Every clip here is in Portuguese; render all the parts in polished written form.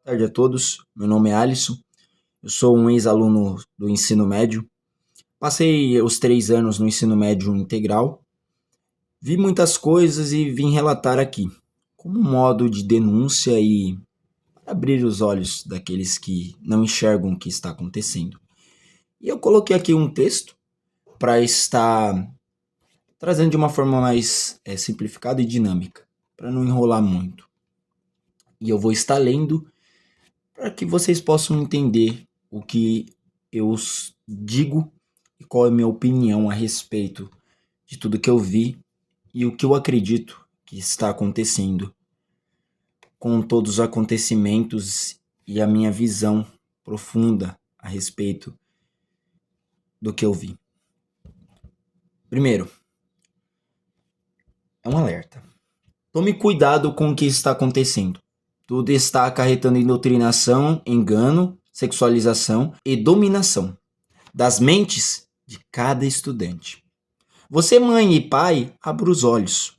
Boa tarde a todos, meu nome é Alisson, eu sou um ex-aluno do ensino médio, passei os 3 anos no ensino médio integral, vi muitas coisas e vim relatar aqui, como um modo de denúncia e abrir os olhos daqueles que não enxergam o que está acontecendo. E eu coloquei aqui um texto para estar trazendo de uma forma mais simplificada e dinâmica, para não enrolar muito. E eu vou estar lendo para que vocês possam entender o que eu digo e qual é a minha opinião a respeito de tudo que eu vi e o que eu acredito que está acontecendo com todos os acontecimentos e a minha visão profunda a respeito do que eu vi. Primeiro, é um alerta. Tome cuidado com o que está acontecendo. Tudo está acarretando em doutrinação, engano, sexualização e dominação das mentes de cada estudante. Você, mãe e pai, abra os olhos.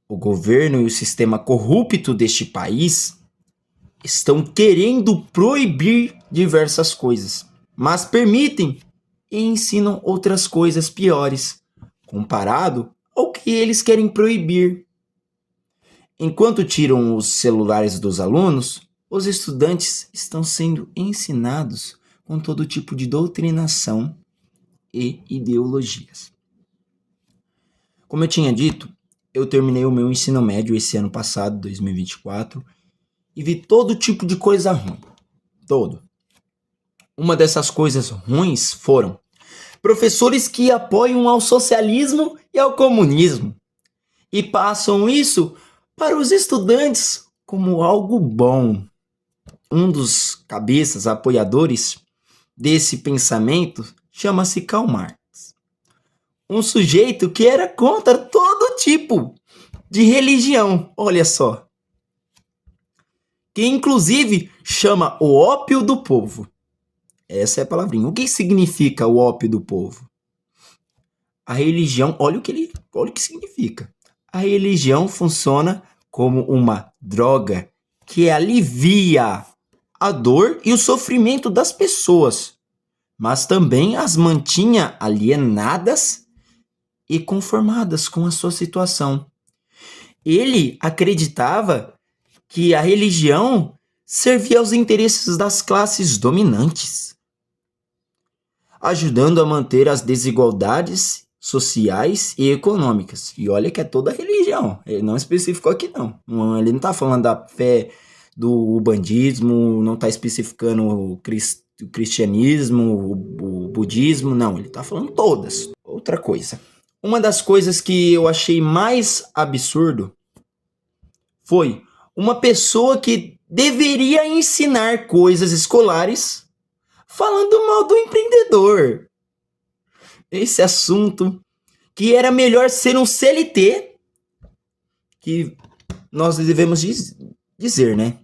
O governo e o sistema corrupto deste país estão querendo proibir diversas coisas, mas permitem e ensinam outras coisas piores, comparado ao que eles querem proibir. Enquanto tiram os celulares dos alunos, os estudantes estão sendo ensinados com todo tipo de doutrinação e ideologias. Como eu tinha dito, eu terminei o meu ensino médio esse ano passado, 2024, e vi todo tipo de coisa ruim. Todo. Uma dessas coisas ruins foram professores que apoiam ao socialismo e ao comunismo e passam isso para os estudantes como algo bom. Um dos cabeças apoiadores desse pensamento chama-se Karl Marx. Um sujeito que era contra todo tipo de religião, olha só. Que inclusive chama o ópio do povo. Essa é a palavrinha. O que significa o ópio do povo? A religião, olha o que significa. A religião funciona como uma droga que alivia a dor e o sofrimento das pessoas, mas também as mantinha alienadas e conformadas com a sua situação. Ele acreditava que a religião servia aos interesses das classes dominantes, ajudando a manter as desigualdades sociais e econômicas. E olha que é toda a religião, ele não especificou aqui não. Ele não está falando da fé do bandismo, não está especificando o cristianismo, o budismo, não, ele está falando todas. Outra coisa. Uma das coisas que eu achei mais absurdo foi uma pessoa que deveria ensinar coisas escolares falando mal do empreendedor. Esse assunto que era melhor ser um CLT, que nós devemos dizer, né?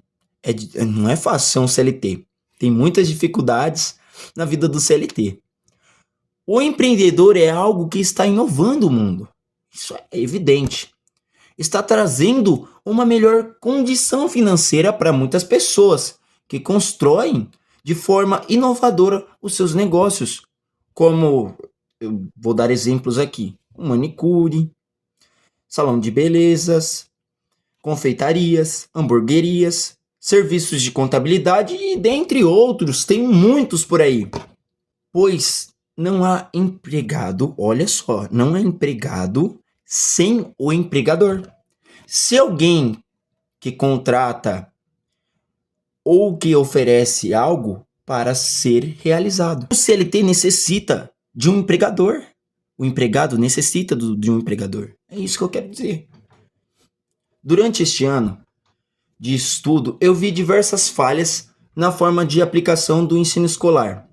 Não é fácil ser um CLT. Tem muitas dificuldades na vida do CLT. O empreendedor é algo que está inovando o mundo. Isso é evidente. Está trazendo uma melhor condição financeira para muitas pessoas que constroem de forma inovadora os seus negócios. Como, eu vou dar exemplos aqui, um manicure, salão de belezas, confeitarias, hamburguerias, serviços de contabilidade e dentre outros, tem muitos por aí. Pois não há empregado, olha só, não há empregado sem o empregador. Se alguém que contrata ou que oferece algo para ser realizado, o CLT necessita de um empregador. O empregado necessita de um empregador. É isso que eu quero dizer. Durante este ano de estudo, eu vi diversas falhas na forma de aplicação do ensino escolar.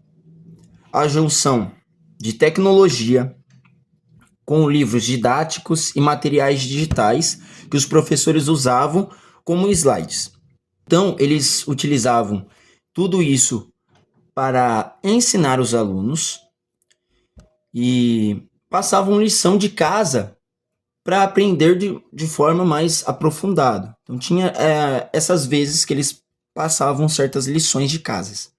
A junção de tecnologia com livros didáticos e materiais digitais que os professores usavam como slides. Então, eles utilizavam tudo isso para ensinar os alunos e passavam lição de casa para aprender de forma mais aprofundada. Então tinha essas vezes que eles passavam certas lições de casas.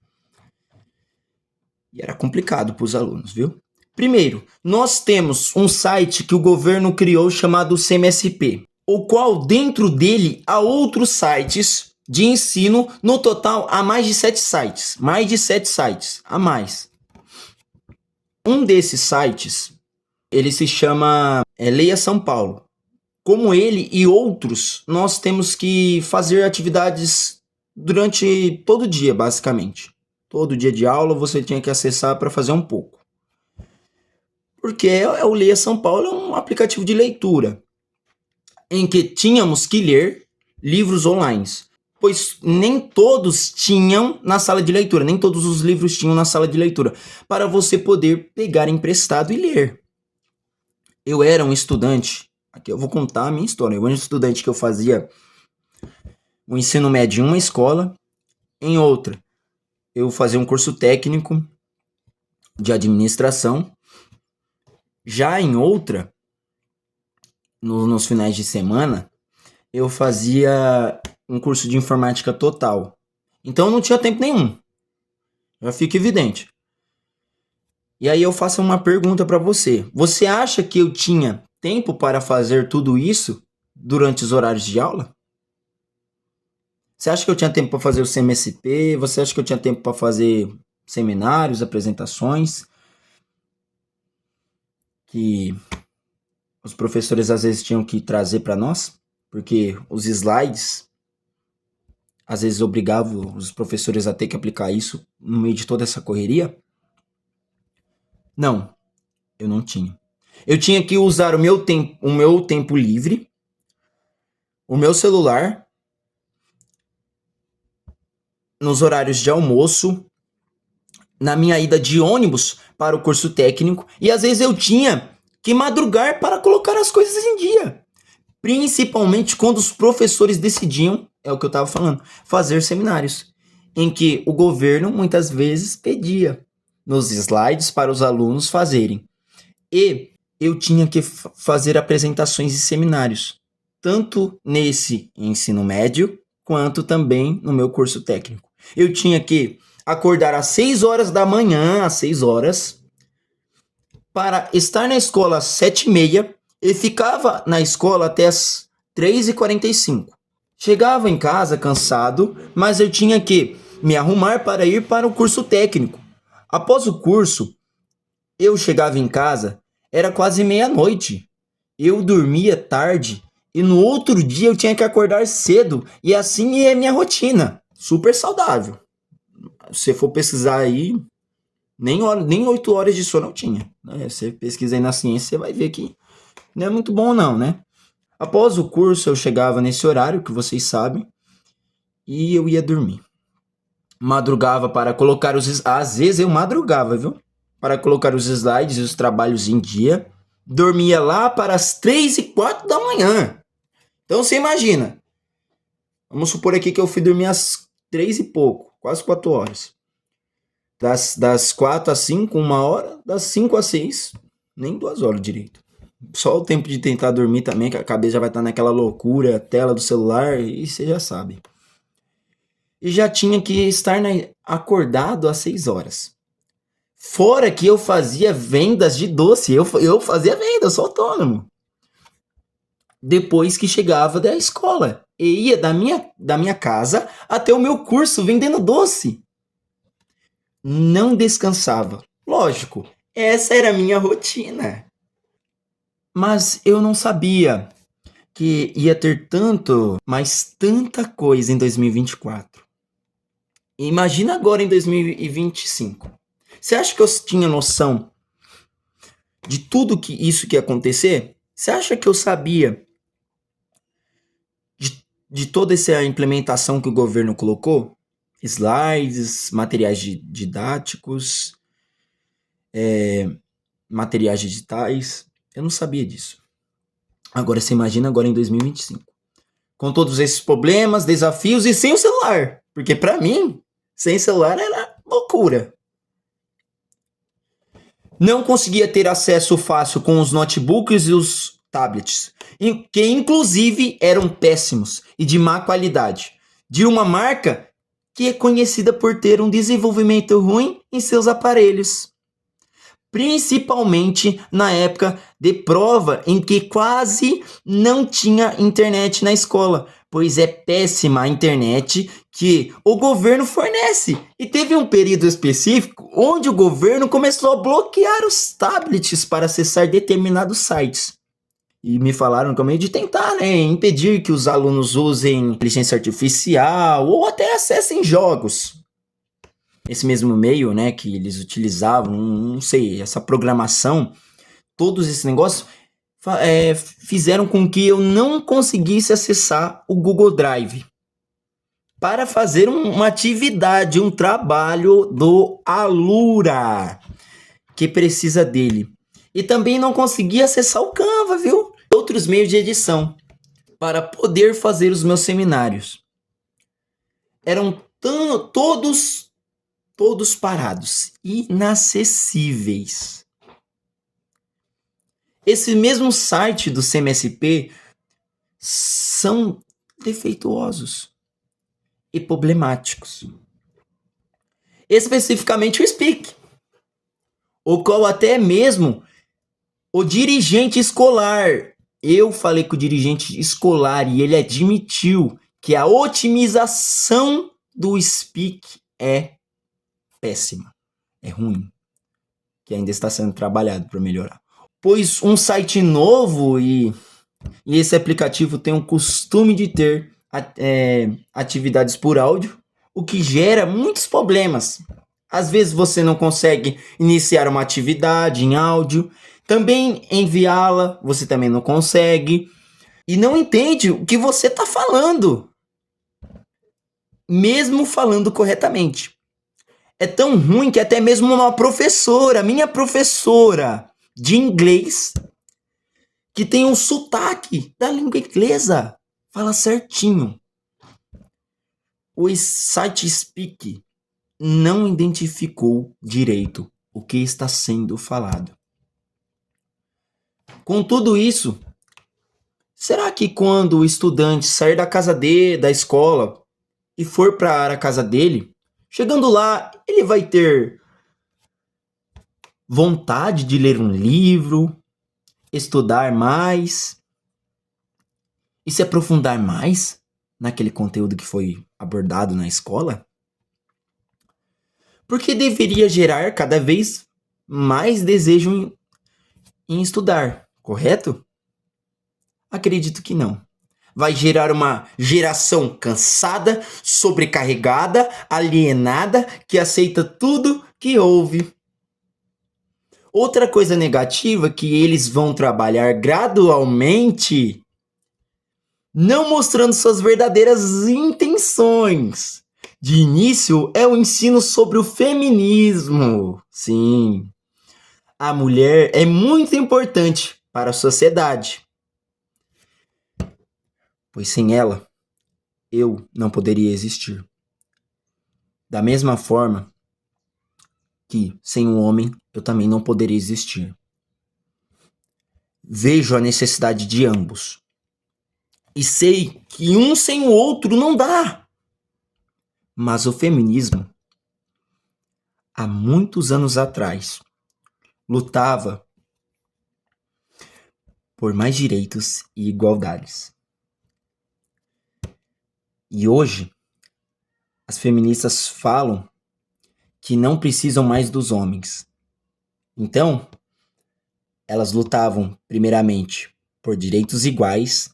E era complicado para os alunos, viu? Primeiro, nós temos um site que o governo criou chamado CMSP, o qual dentro dele há outros sites de ensino, no total há mais de 7 sites, a mais. Um desses sites, ele se chama Leia São Paulo. Como ele e outros, nós temos que fazer atividades durante todo dia, basicamente. Todo dia de aula você tinha que acessar para fazer um pouco. Porque o Leia São Paulo é um aplicativo de leitura, em que tínhamos que ler livros online, pois nem todos tinham na sala de leitura, nem todos os livros tinham na sala de leitura, para você poder pegar emprestado e ler. Eu era um estudante, aqui eu vou contar a minha história, eu era um estudante que eu fazia o ensino médio em uma escola, em outra eu fazia um curso técnico de administração, já em outra, nos finais de semana, eu fazia um curso de informática total. Então eu não tinha tempo nenhum. Já fica evidente. E aí eu faço uma pergunta para você. Você acha que eu tinha tempo para fazer tudo isso durante os horários de aula? Você acha que eu tinha tempo para fazer o CMSP? Você acha que eu tinha tempo para fazer seminários, apresentações? Que os professores às vezes tinham que trazer para nós? Porque os slides às vezes obrigavam os professores a ter que aplicar isso no meio de toda essa correria? Não, eu não tinha. Eu tinha que usar o meu tempo livre, o meu celular, nos horários de almoço, na minha ida de ônibus para o curso técnico, e às vezes eu tinha que madrugar para colocar as coisas em dia. Principalmente quando os professores decidiam, é o que eu estava falando, fazer seminários, em que o governo muitas vezes pedia nos slides para os alunos fazerem. E eu tinha que fazer apresentações e seminários, tanto nesse ensino médio, quanto também no meu curso técnico. Eu tinha que acordar às 6 horas da manhã, às 6 horas, para estar na escola às 7h30 e ficava na escola até as 3h45. Chegava em casa cansado, mas eu tinha que me arrumar para ir para o curso técnico. Após o curso, eu chegava em casa, era quase meia-noite. Eu dormia tarde e no outro dia eu tinha que acordar cedo, e assim é a minha rotina. Super saudável. Se você for pesquisar aí, nem 8 horas de sono eu tinha. Você pesquisa aí na ciência, você vai ver que não é muito bom não, né? Após o curso, eu chegava nesse horário, que vocês sabem, e eu ia dormir. Madrugava para colocar às vezes eu madrugava, viu? Para colocar os slides e os trabalhos em dia. Dormia lá para as 3h04 da manhã. Então você imagina. Vamos supor aqui que eu fui dormir às 3 e pouco, quase 4 horas. Das 4 às 5, 1 hora. Das 5 às 6, nem 2 horas direito. Só o tempo de tentar dormir também, que a cabeça já vai estar naquela loucura, tela do celular, e você já sabe. E já tinha que estar acordado às 6 horas. Fora que eu fazia vendas de doce, eu fazia venda, eu sou autônomo. Depois que chegava da escola, e ia da minha casa até o meu curso vendendo doce. Não descansava. Lógico, essa era a minha rotina. Mas eu não sabia que ia ter mas tanta coisa em 2024. Imagina agora em 2025. Você acha que eu tinha noção de tudo isso que ia acontecer? Você acha que eu sabia de toda essa implementação que o governo colocou? Slides, materiais didáticos, materiais digitais. Eu não sabia disso. Agora você imagina agora em 2025. Com todos esses problemas, desafios e sem o celular. Porque para mim, sem celular era loucura. Não conseguia ter acesso fácil com os notebooks tablets, que inclusive eram péssimos e de má qualidade, de uma marca que é conhecida por ter um desenvolvimento ruim em seus aparelhos. Principalmente na época de prova em que quase não tinha internet na escola, pois é péssima a internet que o governo fornece. E teve um período específico onde o governo começou a bloquear os tablets para acessar determinados sites. E me falaram que é meio de tentar, né, impedir que os alunos usem inteligência artificial ou até acessem jogos. Esse mesmo meio, né, que eles utilizavam, não sei, essa programação, todos esses negócios fizeram com que eu não conseguisse acessar o Google Drive para fazer uma atividade, um trabalho do Alura, que precisa dele. E também não consegui acessar o Canva, viu? Outros meios de edição para poder fazer os meus seminários. Eram todos parados, inacessíveis. Esse mesmo site do CMSP são defeituosos e problemáticos. Especificamente o Speak, o qual até mesmo o dirigente escolar, eu falei com o dirigente escolar e ele admitiu que a otimização do Speak é péssima, é ruim, que ainda está sendo trabalhado para melhorar. Pois um site novo e esse aplicativo tem o costume de ter atividades por áudio, o que gera muitos problemas. Às vezes você não consegue iniciar uma atividade em áudio, também enviá-la você também não consegue, e não entende o que você está falando, mesmo falando corretamente. É tão ruim que até mesmo uma professora, minha professora de inglês, que tem um sotaque da língua inglesa, fala certinho. O site Speak não identificou direito o que está sendo falado. Com tudo isso, será que quando o estudante sair da casa da escola e for para a casa dele, chegando lá, ele vai ter vontade de ler um livro, estudar mais e se aprofundar mais naquele conteúdo que foi abordado na escola? Porque deveria gerar cada vez mais desejo em estudar, correto? Acredito que não. Vai gerar uma geração cansada, sobrecarregada, alienada, que aceita tudo que ouve. Outra coisa negativa que eles vão trabalhar gradualmente, não mostrando suas verdadeiras intenções. De início, é o ensino sobre o feminismo. Sim, a mulher é muito importante para a sociedade, pois sem ela, eu não poderia existir. Da mesma forma que, sem um homem, eu também não poderia existir. Vejo a necessidade de ambos. E sei que um sem o outro não dá. Mas o feminismo, há muitos anos atrás, lutava por mais direitos e igualdades. E hoje, as feministas falam que não precisam mais dos homens. Então, elas lutavam primeiramente por direitos iguais.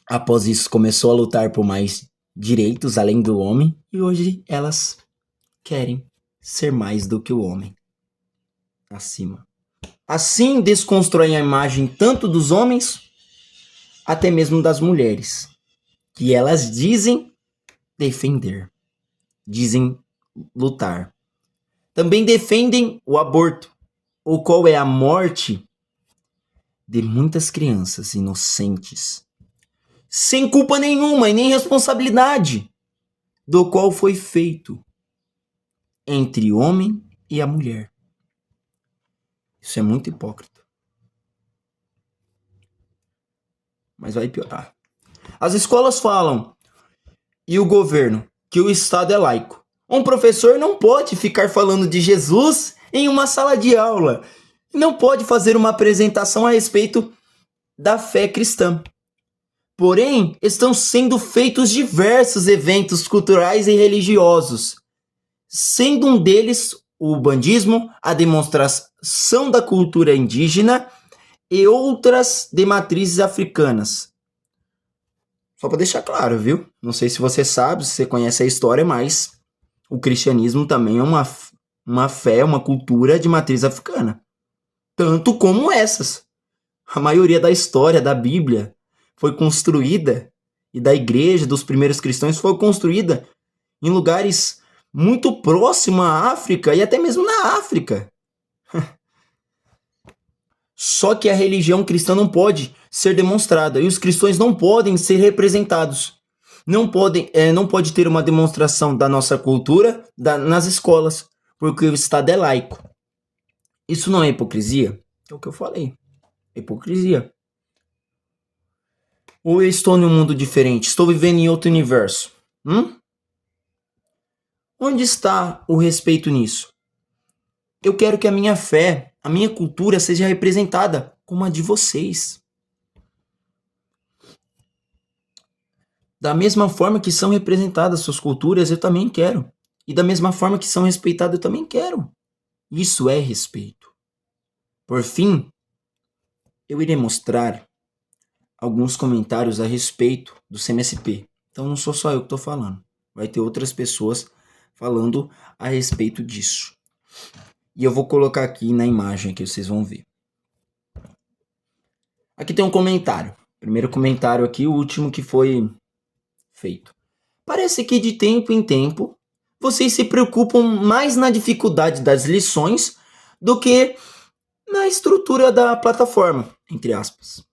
Após isso, começou a lutar por mais direitos além do homem. E hoje elas querem ser mais do que o homem. Acima. Assim, desconstroem a imagem tanto dos homens, até mesmo das mulheres, que elas dizem defender, dizem lutar. Também defendem o aborto, o qual é a morte de muitas crianças inocentes, sem culpa nenhuma e nem responsabilidade, do qual foi feito entre o homem e a mulher. Isso é muito hipócrita. mas vai piorar. As escolas falam, e o governo, que o Estado é laico. Um professor não pode ficar falando de Jesus em uma sala de aula. Não pode fazer uma apresentação a respeito da fé cristã. Porém, estão sendo feitos diversos eventos culturais e religiosos, sendo um deles o bandismo, a demonstração da cultura indígena e outras de matrizes africanas. Só para deixar claro, viu? Não sei se você sabe, se você conhece a história, mas o cristianismo também é uma fé, uma cultura de matriz africana. Tanto como essas. A maioria da história da Bíblia foi construída, e da igreja dos primeiros cristãos foi construída em lugares muito próximos à África e até mesmo na África. Só que a religião cristã não pode ser demonstrada e os cristãos não podem ser representados. Não pode ter uma demonstração da nossa cultura nas escolas, porque o Estado é laico. Isso não é hipocrisia? É o que eu falei. Hipocrisia. Ou eu estou em um mundo diferente? Estou vivendo em outro universo? Onde está o respeito nisso? Eu quero que a minha fé, a minha cultura seja representada como a de vocês. Da mesma forma que são representadas suas culturas, eu também quero. E da mesma forma que são respeitadas, eu também quero. Isso é respeito. Por fim, eu irei mostrar alguns comentários a respeito do CMSP. Então não sou só eu que estou falando. Vai ter outras pessoas falando a respeito disso. E eu vou colocar aqui na imagem que vocês vão ver. Aqui tem um comentário. Primeiro comentário aqui, o último que foi feito. Parece que de tempo em tempo vocês se preocupam mais na dificuldade das lições do que na estrutura da plataforma, entre aspas.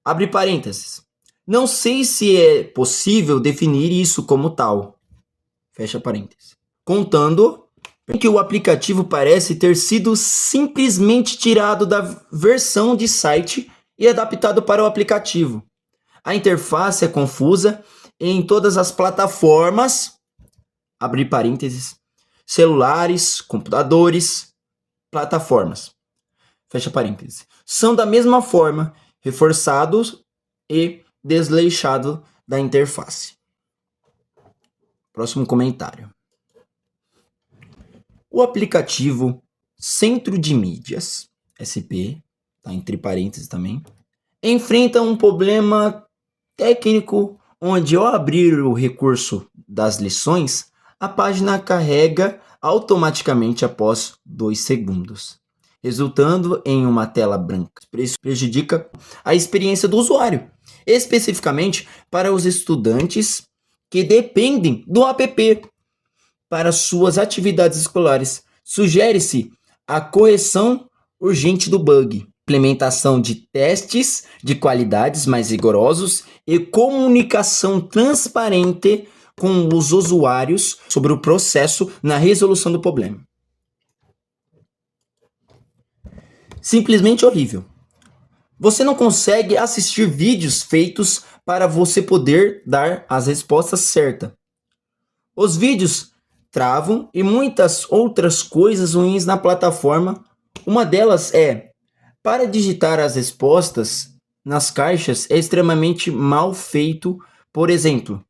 Abre parênteses. Não sei se é possível definir isso como tal. Fecha parênteses. Contando que o aplicativo parece ter sido simplesmente tirado da versão de site e adaptado para o aplicativo. A interface é confusa em todas as plataformas, abre parênteses, celulares, computadores, plataformas, fecha parênteses. São da mesma forma reforçados e desleixado da interface. Próximo comentário. O aplicativo Centro de Mídias, SP, tá entre parênteses também, enfrenta um problema técnico onde ao abrir o recurso das lições, a página carrega automaticamente após 2 segundos, resultando em uma tela branca. Isso prejudica a experiência do usuário, especificamente para os estudantes que dependem do app para suas atividades escolares. Sugere-se a correção urgente do bug, implementação de testes de qualidades mais rigorosos e comunicação transparente com os usuários sobre o processo na resolução do problema. Simplesmente horrível. Você não consegue assistir vídeos feitos para você poder dar as respostas certas. Os vídeos travam e muitas outras coisas ruins na plataforma. Uma delas é, para digitar as respostas nas caixas é extremamente mal feito. Por exemplo,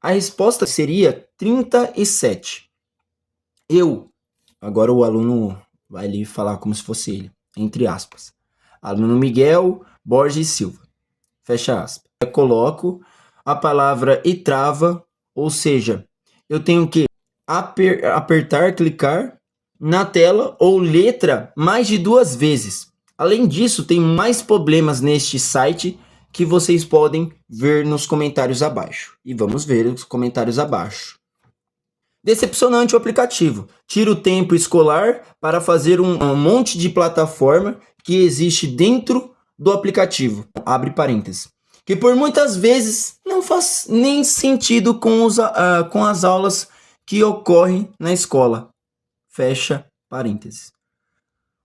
a resposta seria 37. Agora o aluno vai ali falar como se fosse ele, entre aspas. Aluno Miguel Borges Silva, fecha aspas. Eu coloco a palavra e trava, ou seja, eu tenho que apertar, clicar na tela ou letra mais de 2 vezes. Além disso, tem mais problemas neste site que vocês podem ver nos comentários abaixo. E vamos ver os comentários abaixo. Decepcionante o aplicativo. Tira o tempo escolar para fazer um monte de plataforma que existe dentro do aplicativo. Abre parênteses. Que por muitas vezes não faz nem sentido com as aulas que ocorrem na escola. Fecha parênteses.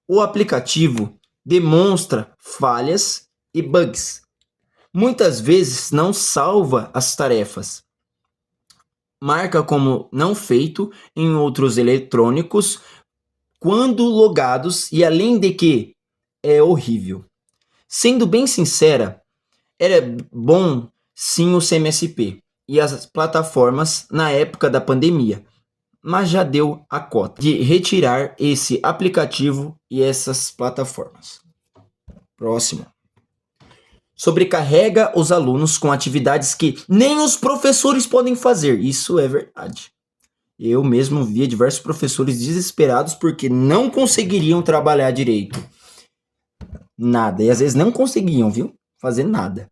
O aplicativo demonstra falhas e bugs. muitas vezes não salva as tarefas. Marca como não feito em outros eletrônicos quando logados e além de que é horrível. Sendo bem sincera, era bom sim o CMSP e as plataformas na época da pandemia, mas já deu a cota de retirar esse aplicativo e essas plataformas. Próximo. Sobrecarrega os alunos com atividades que nem os professores podem fazer. Isso é verdade. Eu mesmo via diversos professores desesperados porque não conseguiriam trabalhar direito. Nada. E às vezes não conseguiam, viu? Fazer nada.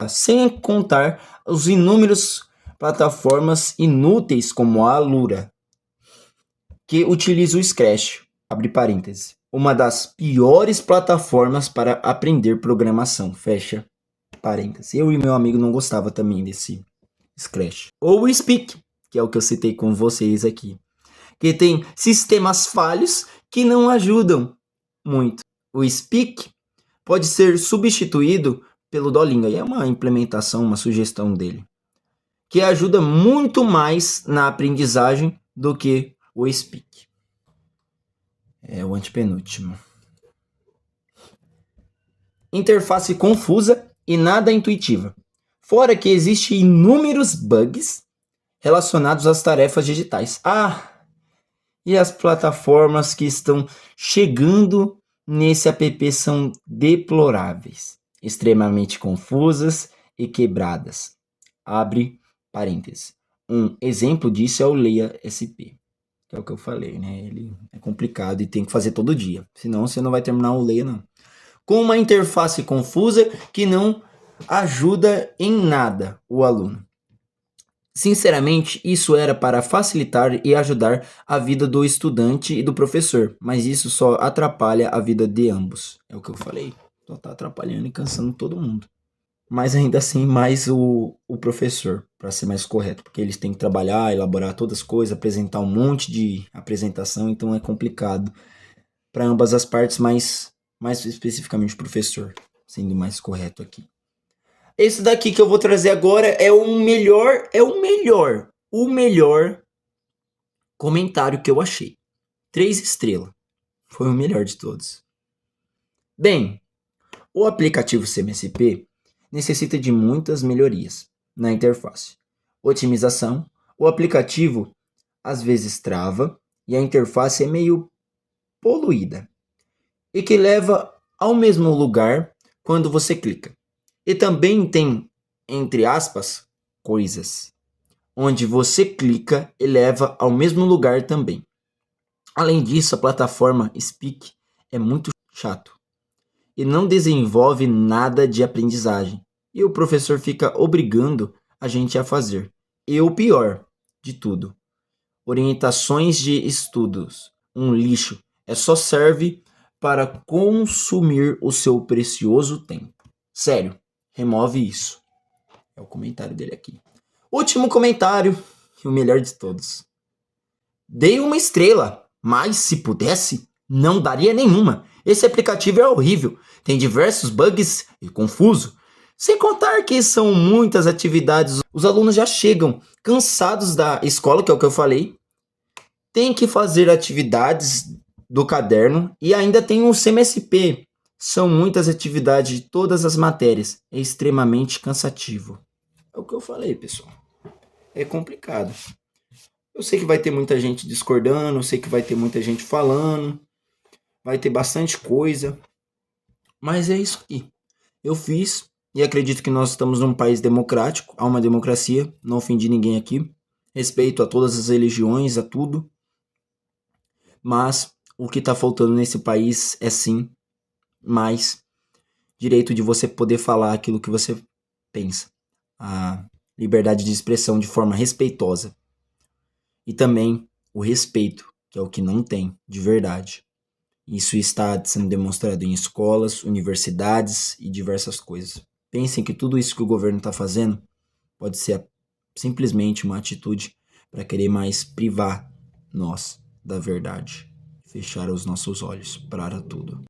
Sem contar os inúmeros plataformas inúteis como a Alura, que utiliza o Scratch, abre parênteses, uma das piores plataformas para aprender programação, fecha parênteses. Eu e meu amigo não gostava também desse Scratch. Ou o Speak, que é o que eu citei com vocês aqui, que tem sistemas falhos que não ajudam muito. O Speak pode ser substituído pelo Duolingo, e é uma implementação, uma sugestão dele, que ajuda muito mais na aprendizagem do que o Speak. É o antepenúltimo. Interface confusa e nada intuitiva. Fora que existem inúmeros bugs relacionados às tarefas digitais. E as plataformas que estão chegando nesse app são deploráveis, extremamente confusas e quebradas. Abre parênteses. Um exemplo disso é o Leia SP, que é o que eu falei, né? Ele é complicado e tem que fazer todo dia, senão você não vai terminar o Leia, não. Com uma interface confusa que não ajuda em nada o aluno. Sinceramente, isso era para facilitar e ajudar a vida do estudante e do professor, mas isso só atrapalha a vida de ambos. É o que eu falei, só está atrapalhando e cansando todo mundo. Mas ainda assim, mais o professor, para ser mais correto, porque eles têm que trabalhar, elaborar todas as coisas, apresentar um monte de apresentação, então é complicado para ambas as partes, mais especificamente o professor, sendo mais correto aqui. Esse daqui que eu vou trazer agora é o melhor comentário que eu achei. 3 estrelas. Foi o melhor de todos. Bem, o aplicativo CMSP necessita de muitas melhorias na interface. Otimização, o aplicativo às vezes trava e a interface é meio poluída e que leva ao mesmo lugar quando você clica. E também tem, entre aspas, coisas, onde você clica e leva ao mesmo lugar também. Além disso, a plataforma Speak é muito chato e não desenvolve nada de aprendizagem. E o professor fica obrigando a gente a fazer. E o pior de tudo, orientações de estudos, um lixo, só serve para consumir o seu precioso tempo. Sério, remove isso. É o comentário dele aqui. Último comentário, e o melhor de todos. Dei 1 estrela, mas se pudesse, não daria nenhuma. Esse aplicativo é horrível, tem diversos bugs e confuso. Sem contar que são muitas atividades, os alunos já chegam cansados da escola, que é o que eu falei. Tem que fazer atividades do caderno e ainda tem um CMSP. São muitas atividades de todas as matérias. É extremamente cansativo. É o que eu falei, pessoal. É complicado. Eu sei que vai ter muita gente discordando, eu sei que vai ter muita gente falando, vai ter bastante coisa, mas é isso aqui. Eu fiz e acredito que nós estamos num país democrático, há uma democracia, não ofendi ninguém aqui, respeito a todas as religiões, a tudo, mas o que está faltando nesse país é sim mais direito de você poder falar aquilo que você pensa, a liberdade de expressão de forma respeitosa. E também o respeito, que é o que não tem de verdade. Isso está sendo demonstrado em escolas, universidades e diversas coisas. Pensem que tudo isso que o governo está fazendo pode ser simplesmente uma atitude para querer mais privar nós da verdade, fechar os nossos olhos para tudo.